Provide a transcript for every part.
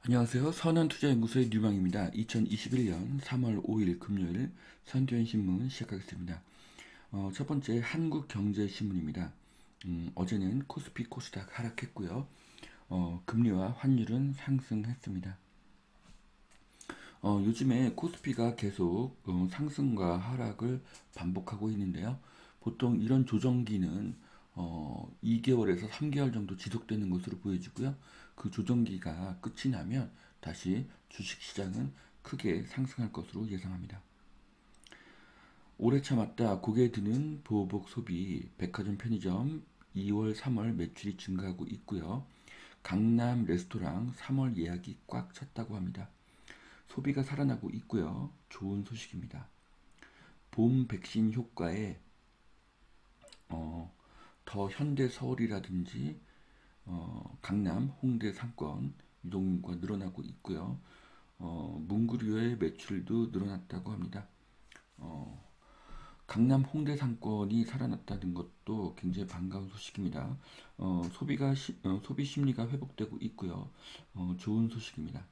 안녕하세요. 선한투자연구소의 류망입니다. 2021년 3월 5일 금요일 선두엔신문 시작하겠습니다. 첫 번째 한국경제신문입니다. 어제는 코스피 코스닥 하락했고요. 금리와 환율은 상승했습니다. 요즘에 코스피가 계속 상승과 하락을 반복하고 있는데요. 보통 이런 조정기는 2개월에서 3개월 정도 지속되는 것으로 보여지고요. 그 조정기가 끝이 나면 다시 주식시장은 크게 상승할 것으로 예상합니다. 오래 참았다 고개 드는 보복 소비, 백화점 편의점 2월, 3월 매출이 증가하고 있고요. 강남 레스토랑 3월 예약이 꽉 찼다고 합니다. 소비가 살아나고 있고요. 좋은 소식입니다. 봄 백신 효과에 더 현대 서울이라든지 강남, 홍대 상권 유동인구가 늘어나고 있고요. 문구류의 매출도 늘어났다고 합니다. 어, 강남, 홍대 상권이 살아났다는 것도 굉장히 반가운 소식입니다. 소비 심리가 회복되고 있고요. 좋은 소식입니다.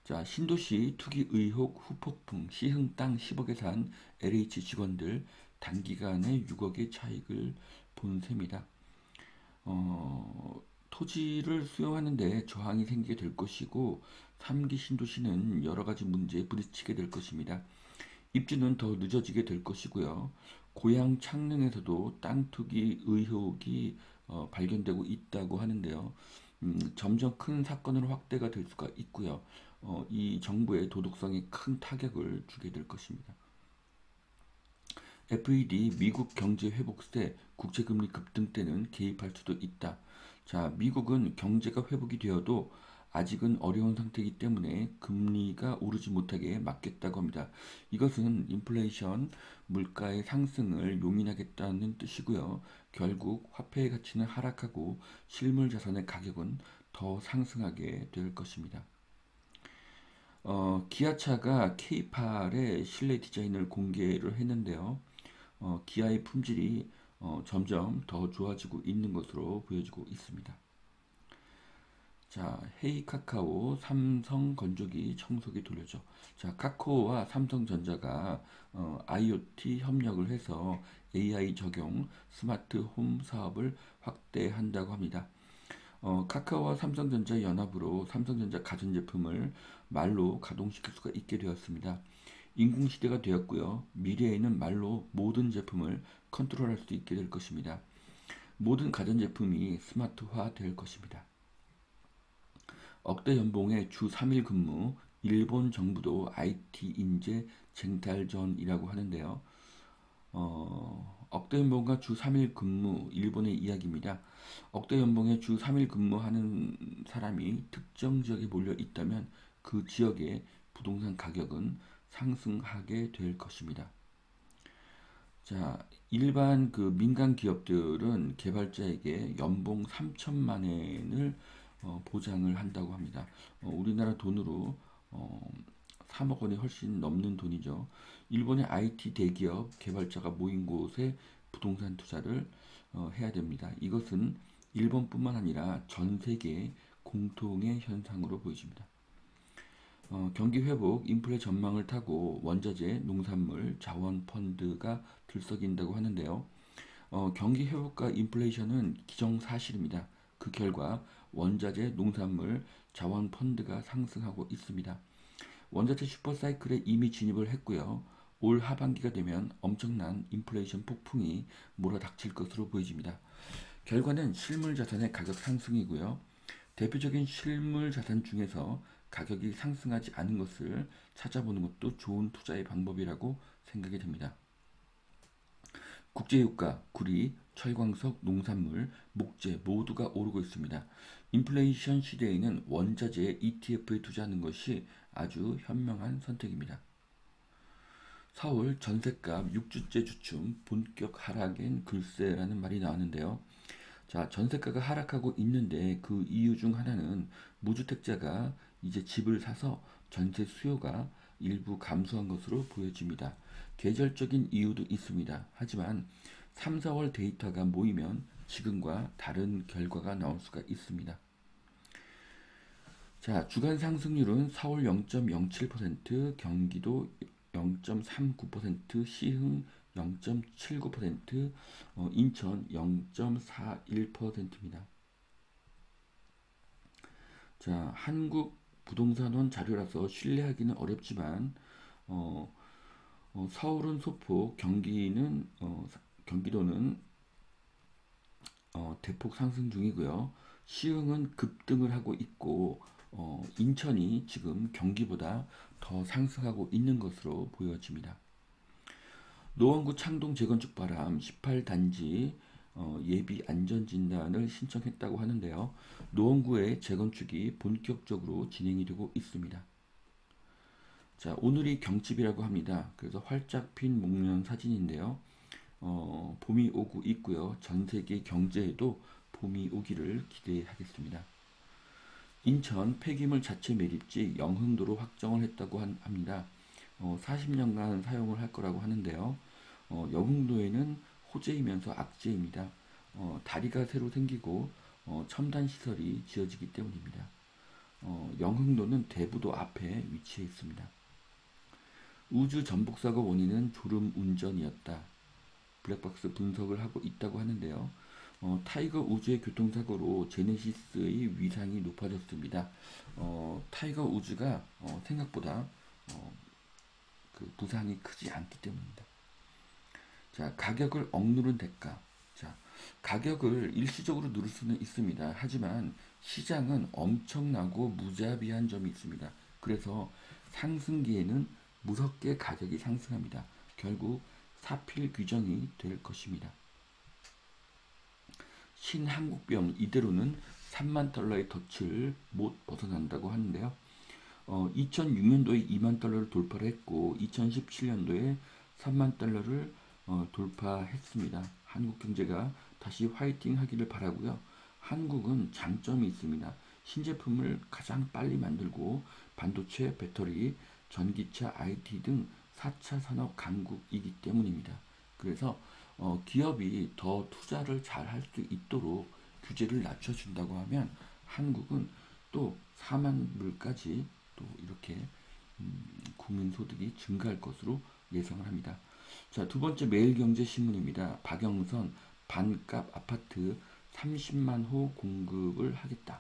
자, 신도시 투기 의혹 후폭풍, 시흥 땅 10억에 산 LH 직원들 단기간에 6억의 차익을 본 셈이다. 토지를 수용하는데 저항이 생기게 될 것이고 3기 신도시는 여러 가지 문제에 부딪히게 될 것입니다. 입주는 더 늦어지게 될 것이고요. 고향 창릉에서도 땅 투기 의혹이 발견되고 있다고 하는데요. 점점 큰 사건으로 확대가 될 수가 있고요. 이 정부의 도덕성에 큰 타격을 주게 될 것입니다. FED 미국 경제 회복세 국제금리 급등 때는 개입할 수도 있다. 자, 미국은 경제가 회복이 되어도 아직은 어려운 상태이기 때문에 금리가 오르지 못하게 막겠다고 합니다. 이것은 인플레이션, 물가의 상승을 용인하겠다는 뜻이고요. 결국 화폐의 가치는 하락하고 실물 자산의 가격은 더 상승하게 될 것입니다. 기아차가 K8의 실내 디자인을 공개를 했는데요. 기아의 품질이 점점 더 좋아지고 있는 것으로 보여지고 있습니다. 자, 헤이카카오, 삼성 건조기 청소기 돌려줘. 자, 카카오와 삼성전자가 IoT 협력을 해서 AI 적용 스마트 홈 사업을 확대한다고 합니다. 카카오와 삼성전자 연합으로 삼성전자 가전제품을 말로 가동시킬 수가 있게 되었습니다. 인공시대가 되었고요. 미래에는 말로 모든 제품을 컨트롤할 수 있게 될 것입니다. 모든 가전제품이 스마트화 될 것입니다. 억대 연봉의 주 3일 근무, 일본 정부도 IT 인재 쟁탈전이라고 하는데요. 억대 연봉과 주 3일 근무, 일본의 이야기입니다. 억대 연봉에 주 3일 근무하는 사람이 특정 지역에 몰려 있다면 그 지역의 부동산 가격은 상승하게 될 것입니다. 자, 일반 그 민간 기업들은 개발자에게 연봉 3천만 엔을 보장을 한다고 합니다. 우리나라 돈으로 3억 원이 훨씬 넘는 돈이죠. 일본의 IT 대기업 개발자가 모인 곳에 부동산 투자를 해야 됩니다. 이것은 일본뿐만 아니라 전 세계 공통의 현상으로 보여집니다. 경기 회복, 인플레 전망을 타고 원자재, 농산물, 자원 펀드가 들썩인다고 하는데요. 경기 회복과 인플레이션은 기정사실입니다. 그 결과 원자재, 농산물, 자원 펀드가 상승하고 있습니다. 원자재 슈퍼사이클에 이미 진입을 했고요. 올 하반기가 되면 엄청난 인플레이션 폭풍이 몰아닥칠 것으로 보여집니다. 결과는 실물 자산의 가격 상승이고요. 대표적인 실물 자산 중에서 가격이 상승하지 않은 것을 찾아보는 것도 좋은 투자의 방법이라고 생각이 됩니다. 국제유가, 구리, 철광석, 농산물, 목재 모두가 오르고 있습니다. 인플레이션 시대에는 원자재 ETF에 투자하는 것이 아주 현명한 선택입니다. 서울 전셋값 6주째 주춤 본격 하락엔 글쎄라는 말이 나왔는데요. 자, 전세가가 하락하고 있는데 그 이유 중 하나는 무주택자가 이제 집을 사서 전세 수요가 일부 감소한 것으로 보여집니다. 계절적인 이유도 있습니다. 하지만 3, 4월 데이터가 모이면 지금과 다른 결과가 나올 수가 있습니다. 자, 주간 상승률은 서울 0.07%, 경기도 0.39%, 시흥 0.79%, 인천 0.41%입니다. 자, 한국 부동산원 자료라서 신뢰하기는 어렵지만 서울은 소폭, 경기도는 대폭 상승 중이고요. 시흥은 급등을 하고 있고 인천이 지금 경기보다 더 상승하고 있는 것으로 보여집니다. 노원구 창동 재건축 바람 18단지 예비 안전진단을 신청했다고 하는데요. 노원구의 재건축이 본격적으로 진행이 되고 있습니다. 자, 오늘이 경칩이라고 합니다. 그래서 활짝 핀 목련 사진인데요. 봄이 오고 있고요. 전 세계 경제에도 봄이 오기를 기대하겠습니다. 인천 폐기물 자체 매립지 영흥도로 확정을 했다고 합니다. 40년간 사용을 할 거라고 하는데요. 영흥도에는 호재이면서 악재입니다. 다리가 새로 생기고 첨단 시설이 지어지기 때문입니다. 영흥도는 대부도 앞에 위치해 있습니다. 우주 전복사고 원인은 졸음 운전이었다. 블랙박스 분석을 하고 있다고 하는데요. 타이거 우즈의 교통사고로 제네시스의 위상이 높아졌습니다. 타이거 우즈가 생각보다 그 부상이 크지 않기 때문입니다. 자, 가격을 억누른 대가. 자, 가격을 일시적으로 누를 수는 있습니다. 하지만 시장은 엄청나고 무자비한 점이 있습니다. 그래서 상승기에는 무섭게 가격이 상승합니다. 결국 사필 규정이 될 것입니다. 신한국병 이대로는 3만 달러의 덫을 못 벗어난다고 하는데요. 2006년도에 2만 달러를 돌파를 했고 2017년도에 3만 달러를 돌파했습니다. 한국 경제가 다시 화이팅 하기를 바라고요. 한국은 장점이 있습니다. 신제품을 가장 빨리 만들고 반도체, 배터리, 전기차, IT 등 4차 산업 강국이기 때문입니다. 그래서 기업이 더 투자를 잘 할 수 있도록 규제를 낮춰준다고 하면 한국은 또 4만 불까지 또 이렇게 국민소득이 증가할 것으로 예상을 합니다. 자, 두 번째 매일경제신문입니다. 박영선 반값 아파트 30만 호 공급을 하겠다.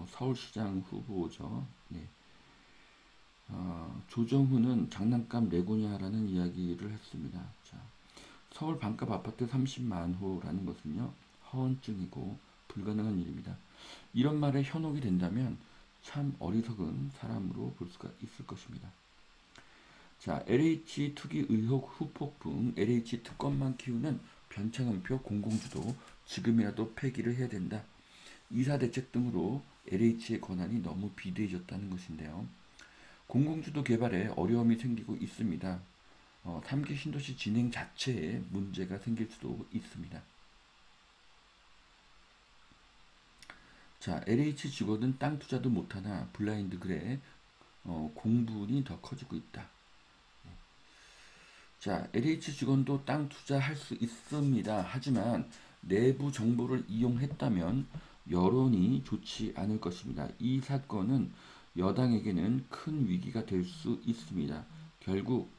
서울시장 후보죠. 네. 조정훈은 장난감 레고냐라는 이야기를 했습니다. 자, 서울 반값 아파트 30만 호라는 것은요, 허언증이고 불가능한 일입니다. 이런 말에 현혹이 된다면 참 어리석은 사람으로 볼 수가 있을 것입니다. 자, LH 투기 의혹 후폭풍, LH 특권만 키우는 변창흠표 공공주도 지금이라도 폐기를 해야 된다. 이사대책 등으로 LH의 권한이 너무 비대해졌다는 것인데요. 공공주도 개발에 어려움이 생기고 있습니다. 3기 신도시 진행 자체에 문제가 생길 수도 있습니다. 자, LH 직원은 땅 투자도 못하나 블라인드 글에 공분이 더 커지고 있다. 자, LH 직원도 땅 투자할 수 있습니다. 하지만 내부 정보를 이용했다면 여론이 좋지 않을 것입니다. 이 사건은 여당에게는 큰 위기가 될 수 있습니다. 결국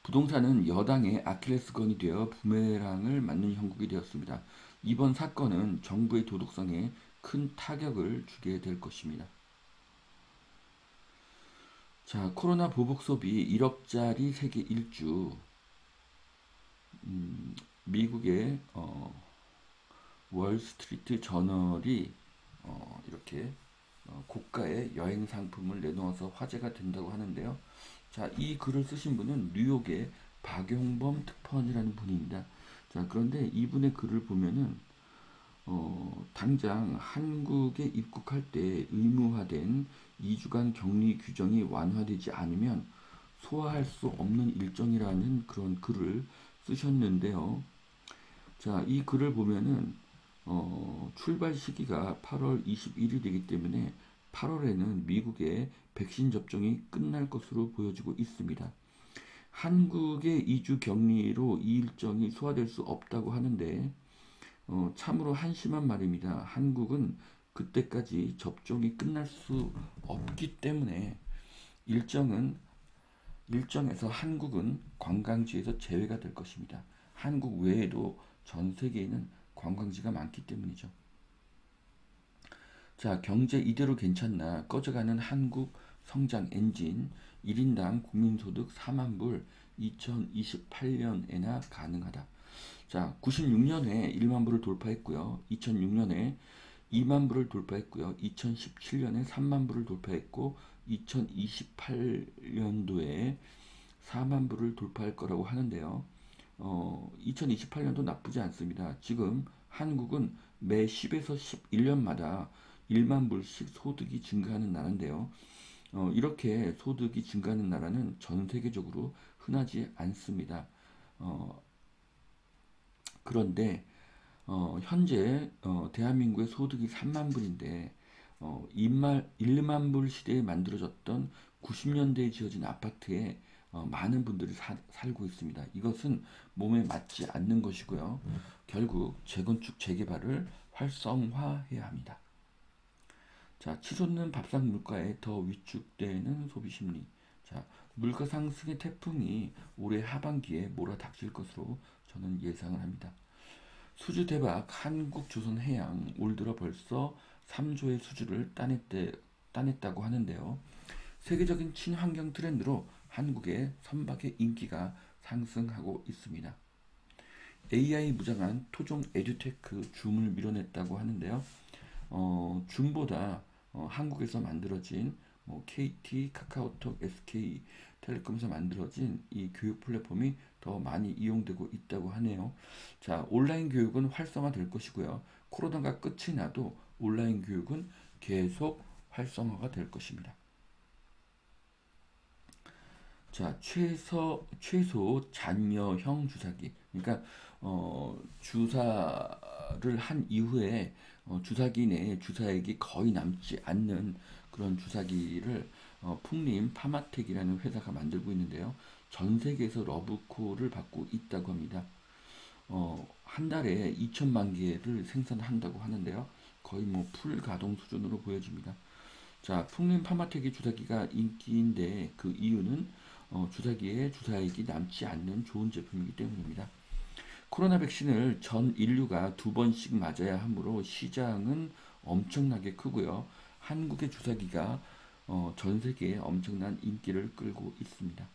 부동산은 여당의 아킬레스건이 되어 부메랑을 맞는 형국이 되었습니다. 이번 사건은 정부의 도덕성에 큰 타격을 주게 될 것입니다. 자, 코로나 보복 소비 1억짜리 세계 일주. 미국의 월스트리트 저널이 이렇게 고가의 여행 상품을 내놓아서 화제가 된다고 하는데요. 자, 이 글을 쓰신 분은 뉴욕의 박용범 특파원이라는 분입니다. 자, 그런데 이분의 글을 보면은 당장 한국에 입국할 때 의무화된 2주간 격리 규정이 완화되지 않으면 소화할 수 없는 일정이라는 그런 글을 쓰셨는데요. 자, 이 글을 보면은 출발 시기가 8월 21일이기 때문에 8월에는 미국의 백신 접종이 끝날 것으로 보여지고 있습니다. 한국의 2주 격리로 이 일정이 소화될 수 없다고 하는데 참으로 한심한 말입니다. 한국은 그때까지 접종이 끝날 수 없기 때문에 일정에서 한국은 관광지에서 제외가 될 것입니다. 한국 외에도 전 세계에는 관광지가 많기 때문이죠. 자, 경제 이대로 괜찮나? 꺼져가는 한국 성장 엔진 1인당 국민소득 4만 불 2028년에나 가능하다. 자, 96년에 1만 불을 돌파했고요. 2006년에 2만 불을 돌파했고요. 2017년에 3만 불을 돌파했고 2028년도에 4만 불을 돌파할 거라고 하는데요. 2028년도 나쁘지 않습니다. 지금 한국은 매 10에서 11년마다 1만 불씩 소득이 증가하는 나라인데요. 이렇게 소득이 증가하는 나라는 전 세계적으로 흔하지 않습니다. 그런데 현재 대한민국의 소득이 3만 불인데 1만 불 시대에 만들어졌던 90년대에 지어진 아파트에 많은 분들이 살고 있습니다. 이것은 몸에 맞지 않는 것이고요. 결국 재건축 재개발을 활성화해야 합니다. 자, 치솟는 밥상 물가에 더 위축되는 소비 심리. 자, 물가 상승의 태풍이 올해 하반기에 몰아닥칠 것으로 저는 예상을 합니다. 수주 대박 한국조선해양 올 들어 벌써 3조의 수주를 따냈다고 하는데요. 세계적인 친환경 트렌드로 한국의 선박의 인기가 상승하고 있습니다. AI 무장한 토종 에듀테크 줌을 밀어냈다고 하는데요. 줌보다 한국에서 만들어진 KT, 카카오톡, SK텔레콤에서 만들어진 이 교육 플랫폼이 더 많이 이용되고 있다고 하네요. 자, 온라인 교육은 활성화될 것이고요. 코로나가 끝이 나도 온라인 교육은 계속 활성화가 될 것입니다. 자, 최소 잔여형 주사기. 그러니까 주사를 한 이후에 주사기 내에 주사액이 거의 남지 않는 그런 주사기를 풍림 파마텍이라는 회사가 만들고 있는데요. 전 세계에서 러브콜을 받고 있다고 합니다. 한 달에 2천만 개를 생산한다고 하는데요. 거의 풀 가동 수준으로 보여집니다. 자, 풍림 파마텍이 주사기가 인기인데 그 이유는 주사기에 주사액이 남지 않는 좋은 제품이기 때문입니다. 코로나 백신을 전 인류가 2번씩 맞아야 하므로 시장은 엄청나게 크고요. 한국의 주사기가 전 세계에 엄청난 인기를 끌고 있습니다.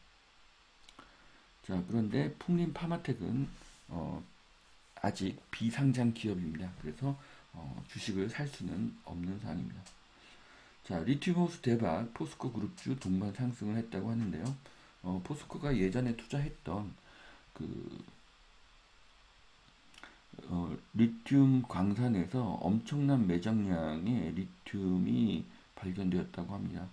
자, 그런데 풍림 파마텍은 아직 비상장 기업입니다. 그래서 주식을 살 수는 없는 상황입니다. 자, 리튬 호수 대박, 포스코 그룹주 동반 상승을 했다고 하는데요. 포스코가 예전에 투자했던 그 리튬 광산에서 엄청난 매장량의 리튬이 발견되었다고 합니다.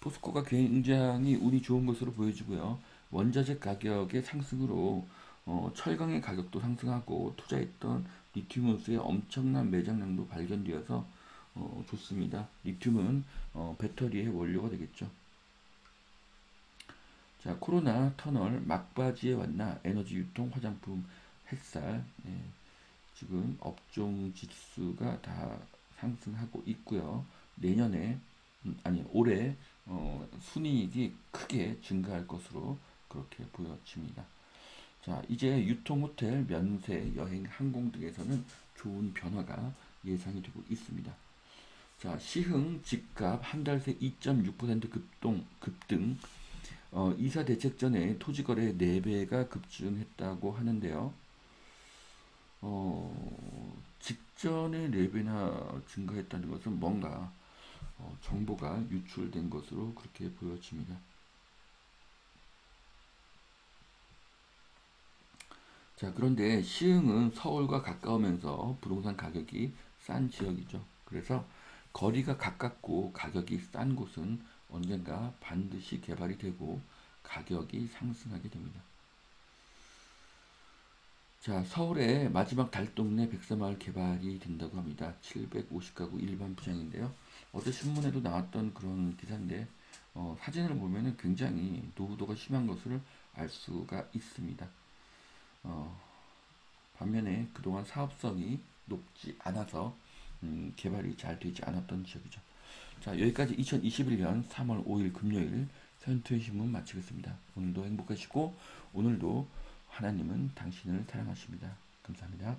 포스코가 굉장히 운이 좋은 것으로 보여지고요. 원자재 가격의 상승으로 철강의 가격도 상승하고 투자했던 리튬 호수의 엄청난 매장량도 발견되어서 좋습니다. 리튬은 배터리의 원료가 되겠죠. 자, 코로나 터널 막바지에 왔나 에너지 유통 화장품 햇살 지금 업종 지수가 다 상승하고 있고요. 내년에 올해 순이익이 크게 증가할 것으로 그렇게 보여집니다. 자, 이제 유통, 호텔, 면세, 여행, 항공 등에서는 좋은 변화가 예상이 되고 있습니다. 자, 시흥 집값 한 달 새 2.6% 급등. 이사 대책 전에 토지거래 4배가 급증했다고 하는데요. 직전에 4배나 증가했다는 것은 뭔가 정보가 유출된 것으로 그렇게 보여집니다. 자, 그런데 시흥은 서울과 가까우면서 부동산 가격이 싼 지역이죠. 그래서 거리가 가깝고 가격이 싼 곳은 언젠가 반드시 개발이 되고 가격이 상승하게 됩니다. 자, 서울의 마지막 달동네 백사마을 개발이 된다고 합니다. 750가구 일반 분양인데요. 어제 신문에도 나왔던 그런 기사인데 사진을 보면 굉장히 노후도가 심한 것을 알 수가 있습니다. 반면에 그동안 사업성이 높지 않아서 개발이 잘 되지 않았던 지역이죠. 자, 여기까지 2021년 3월 5일 금요일 서현토의 신문 마치겠습니다. 오늘도 행복하시고 오늘도 하나님은 당신을 사랑하십니다. 감사합니다.